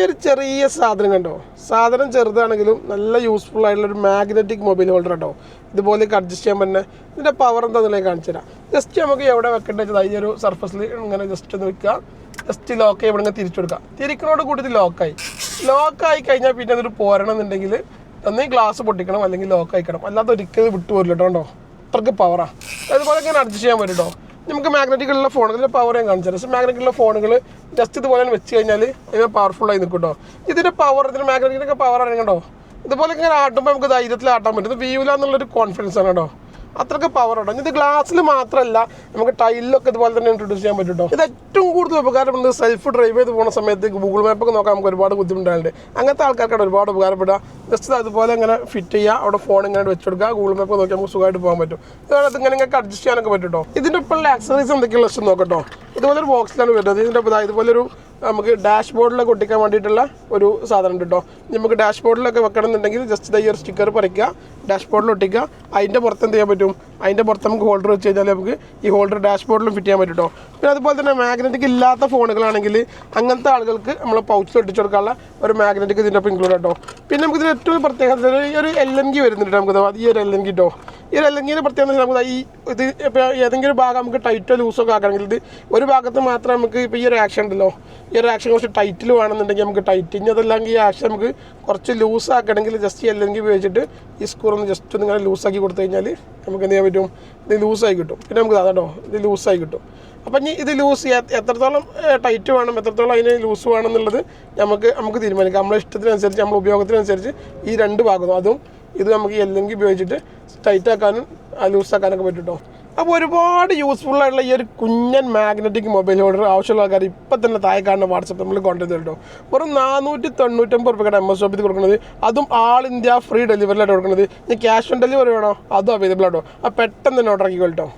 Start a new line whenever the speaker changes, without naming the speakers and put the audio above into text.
ഒരു ചെറിയ സാധനം കണ്ടോ, സാധനം ചെറുതാണെങ്കിലും നല്ല യൂസ്ഫുൾ ആയിട്ടുള്ള ഒരു മാഗ്നറ്റിക് മൊബൈൽ ഹോൾഡർ കേട്ടോ. ഇതുപോലെയൊക്കെ അഡ്ജസ്റ്റ് ചെയ്യാൻ പറ്റുന്ന ഇതിൻ്റെ പവർ എന്താണെന്നുള്ളത് കാണിച്ചു തരാം. ജസ്റ്റ് നമുക്ക് എവിടെ വെക്കേണ്ടത് ഈ ഒരു സർഫസിൽ ഇങ്ങനെ ജസ്റ്റ് ഒന്ന് വെക്കുക, ജസ്റ്റ് ലോക്ക് ഇവിടെ ഇങ്ങനെ തിരിച്ചു കൊടുക്കുക. തിരിക്കണോട് കൂടി ഇത് ലോക്കായി കഴിഞ്ഞാൽ പിന്നെ അതൊരു പോരണം എന്നുണ്ടെങ്കിൽ ഒന്നീ ഗ്ലാസ് പൊട്ടിക്കണം അല്ലെങ്കിൽ ലോക്ക് ആയിക്കണം, അല്ലാതെ ഒരിക്കലും വിട്ടു പോരില്ല കേട്ടോ. അത്രയ്ക്ക് പവറാണ്. അതുപോലെ ഇങ്ങനെ അഡ്ജസ്റ്റ് ചെയ്യാൻ പറ്റും കേട്ടോ. നമുക്ക് മാഗ്നറ്റിക്കുള്ള ഫോണുകളിൽ പവർ ഞാൻ കാണിച്ചു തരാം. പക്ഷേ മാഗ്നറ്റിക്കുള്ള ഫോണുകൾ ജസ്റ്റ് ഇതുപോലെ വെച്ച് കഴിഞ്ഞാൽ ഇതിന് പവർഫുള്ളായി നിൽക്കും കേട്ടോ. ഇതിൻ്റെ മാഗ്നറ്റിക്കൊക്കെ പവർ അറിയണ്ടോ. ഇതുപോലെ ഇങ്ങനെ ആട്ടുമ്പോൾ നമുക്ക് ധൈര്യത്തിൽ ആട്ടാൻ പറ്റും. ഇത് വീവില്ല എന്നുള്ളൊരു കോൺഫിഡൻസ് ആണ് കേട്ടോ. അത്രയ്ക്ക് പവർ ഉണ്ടോ. ഇത് ഗ്ലാസ്സിൽ മാത്രമല്ല, നമുക്ക് ടൈലിലൊക്കെ ഇതുപോലെ തന്നെ ഇൻട്രൊഡ്യൂസ് ചെയ്യാൻ പറ്റും കേട്ടോ. ഇത് ഏറ്റവും കൂടുതൽ ഉപകാരപ്പെടുന്നത് സെൽഫ് ഡ്രൈവ് ചെയ്ത് പോകുന്ന സമയത്ത് ഗൂഗിൾ മാപ്പൊക്കെ നോക്കാൻ നമുക്ക് ഒരുപാട് ബുദ്ധിമുട്ടുണ്ട്. അങ്ങനത്തെ ആൾക്കാർക്കാണ് ഒരുപാട് ഉപകാരപ്പെടുക. ജസ്റ്റ് അതുപോലെ ഇങ്ങനെ ഫിറ്റ് ചെയ്യുക, അവിടെ ഫോൺ ഇങ്ങനെ വെച്ച് കൊടുക്കുക, ഗൂഗിൾ മാപ്പ് നോക്കി നമുക്ക് സുഖമായിട്ട് പോകാൻ പറ്റും. ഇതാണ് ഇങ്ങനെ നിങ്ങൾക്ക് അഡ്ജസ്റ്റ് ചെയ്യാനൊക്കെ പറ്റും കേട്ടോ. ഇതിൻ്റെ ഇപ്പോൾ ആക്സസറീസ് എന്തൊക്കെയുള്ള ഇഷ്ടം നോക്കട്ടോ. ഇതുപോലെ ഒരു ബോക്സിലാണ് വരുന്നത്. ഇതിൻ്റെ ഇതുപോലൊരു നമുക്ക് ഡാഷ് ബോർഡിലൊക്കെ ഒട്ടിക്കാൻ വേണ്ടിയിട്ടുള്ള ഒരു സാധനം ഉണ്ട് കേട്ടോ. നമുക്ക് ഡാഷ് ബോർഡിലൊക്കെ വെക്കണം എന്നുണ്ടെങ്കിൽ ജസ്റ്റ് ഈ ഒരു സ്റ്റിക്കർ പറിക്കുക, ഡാഷ് ബോർഡിൽ ഒട്ടിക്കുക. അതിൻ്റെ പുറത്ത് എന്ത് ചെയ്യാൻ പറ്റും, അതിൻ്റെ പുറത്ത് നമുക്ക് ഹോൾഡർ വെച്ച് കഴിഞ്ഞാൽ നമുക്ക് ഈ ഹോൾഡർ ഡാഷ് ബോർഡിലും ഫിറ്റ് ചെയ്യാൻ പറ്റും കേട്ടോ. പിന്നെ അതുപോലെ തന്നെ മാഗ്നറ്റിക് ഇല്ലാത്ത ഫോണുകളാണെങ്കിൽ അങ്ങനത്തെ ആളുകൾക്ക് നമ്മൾ പൗച്ചിൽ ഒട്ടിച്ച് കൊടുക്കാനുള്ള ഒരു മാഗ്നറ്റിക് ഇതിൻ്റെ ഒപ്പം ഇൻക്ലൂഡ് കേട്ടോ. പിന്നെ നമുക്ക് ഇതിന് ഏറ്റവും പ്രത്യേകത ഈ ഒരു LNG വരുന്നുണ്ട് നമുക്ക്. ഈ ഒരു LNG കേട്ടോ. ഈ ഒരു LNGയുടെ പ്രത്യേകത നമുക്ക് ഇത് ഇപ്പോൾ ഏതെങ്കിലും ഭാഗം നമുക്ക് ടൈറ്റോ ലൂസൊക്കെ ആക്കണമെങ്കിൽ ഇത് ഒരു ഭാഗത്ത് മാത്രം നമുക്ക് ഇപ്പോൾ ഈ ഒരു ആക്ഷൻ ഉണ്ടല്ലോ, ഈ ഒരു ആക്ഷൻ കുറച്ച് ടൈറ്റിൽ വേണമെന്നുണ്ടെങ്കിൽ നമുക്ക് ടൈറ്റ്. ഇനി അതല്ലെങ്കിൽ ഈ ആക്ഷൻ നമുക്ക് കുറച്ച് ലൂസ് ആക്കണമെങ്കിൽ ജസ്റ്റ് ഈ LNG ഉപയോഗിച്ചിട്ട് ഈ സ്ക്രൂ ഒന്ന് ജസ്റ്റ് ഒന്ന് ഇങ്ങനെ ലൂസാക്കി കൊടുത്തു കഴിഞ്ഞാൽ നമുക്ക് എന്ത് ചെയ്യാൻ പറ്റും, ഇത് ലൂസായി കിട്ടും. പിന്നെ നമുക്ക് അതാട്ടോ ഇത് ലൂസായി കിട്ടും. അപ്പം ഇനി ഇത് ലൂസ് എത്രത്തോളം ടൈറ്റ് വേണം, എത്രത്തോളം അതിന് ലൂസ് വേണം എന്നുള്ളത് നമുക്ക് തീരുമാനിക്കാം. നമ്മുടെ ഇഷ്ടത്തിനനുസരിച്ച്, നമ്മുടെ ഉപയോഗത്തിനനുസരിച്ച് ഈ രണ്ട് ഭാഗത്തും അതും ഇത് നമുക്ക് ഈ LNG ഉപയോഗിച്ചിട്ട് ടൈറ്റ് ആക്കാനും ലൂസാക്കാനൊക്കെ പറ്റും കേട്ടോ. അപ്പോൾ ഒരുപാട് യൂസ്ഫുൾ ആയിട്ടുള്ള ഈ ഒരു കുഞ്ഞൻ മാഗ്നറ്റിക് മൊബൈൽ ഹോൾഡർ ആവശ്യമുള്ള ആൾക്കാർ ഇപ്പം തന്നെ താഴെ കാണുന്ന വാട്സപ്പ് നമ്മൾ കോൺടാക്ട് ചെയ്തിട്ടോ. വെറും 499 രൂപയുടെ MSRP കൊടുക്കുന്നത്, അതും ആൾ ഇന്ത്യ ഫ്രീ ഡെലിവറിലായിട്ട് കൊടുക്കുന്നത്. ഇനി ക്യാഷ് ഓൺ ഡെലിവറി വേണോ അതും അവൈലബിൾ ആട്ടോ. അപ്പോൾ പെട്ടെന്ന് തന്നെ ഓർഡർ ആക്കിക്കോട്ടോ.